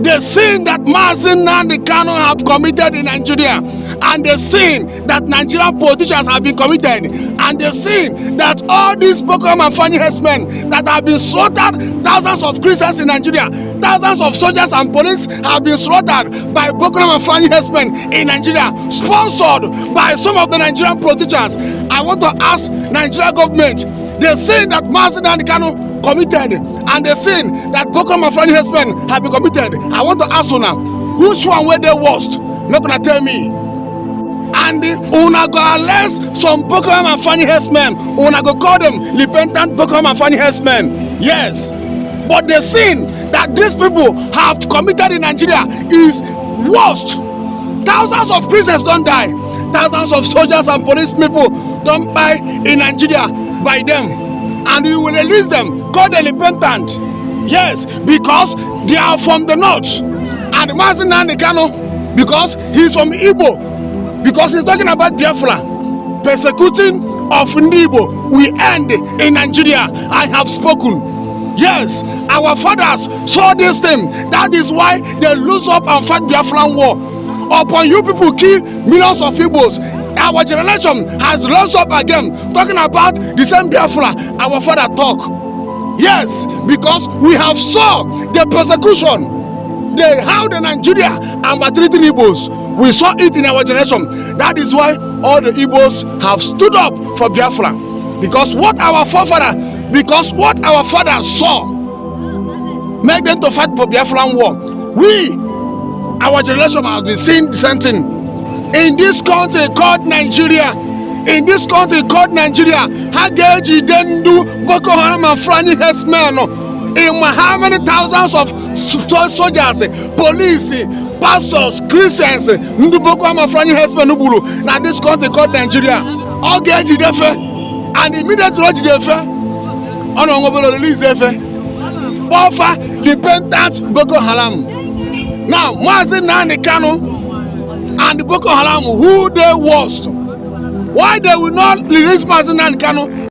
the sin that Mazi Nnamdi Kanu have committed in Nigeria, and the sin that Nigerian politicians have been committed, and the sin that all these Boko Haram and Fulani herdsmen that have been slaughtered, thousands of Christians in Nigeria, thousands of soldiers and police have been slaughtered by Boko Haram and Fulani herdsmen in Nigeria, sponsored by some of the Nigerian politicians. I want to ask Nigeria government, the sin that Mazi Nnamdi Kanu committed and the sin that Boko Haram and Fulani herdsmen have been committed, I want to ask you now, which one were the worst? Not gonna tell me. And una go arrest some Boko Haram and Fulani herdsmen, una go call them repentant Boko Haram and Fulani herdsmen. Yes, but the sin that these people have committed in Nigeria is worst. Thousands of Christians don't die, thousands of soldiers and police people don't die in Nigeria by them, and you will release them, call them repentant. Yes, because they are from the north, and Mazi Nnamdi Kanu, because he's from Igbo, because he's talking about biafra, persecuting of Igbo will end in Nigeria. I have spoken. Yes, our fathers saw this thing. That is why they lose up and fight Biafran war. Upon you people kill millions of Igbos, our generation has rose up again, talking about the same Biafra our father talk. Yes, because we have saw the persecution, how the Nigeria are maltreating Igbos. We saw it in our generation. That is why all the Igbos have stood up for Biafra, because what our fathers saw made them to fight for Biafran war. We, our generation, has been seeing the same thing in this country called Nigeria. In this country called Nigeria, Hageji Dendu Boko Haram and Fulani herdsmen. In how many thousands of soldiers, police, pastors, Christians, Ndu Boko Haram and Fulani herdsmen Ubulu. Now this country called Nigeria, Hageji Defe, and immediately Defe, Honorable release Defe, offer repentant Boko Haram. Now, Mazi Nnamdi Kanu and Boko Haram, who they worst? Why they will not release Mazi Nnamdi Kanu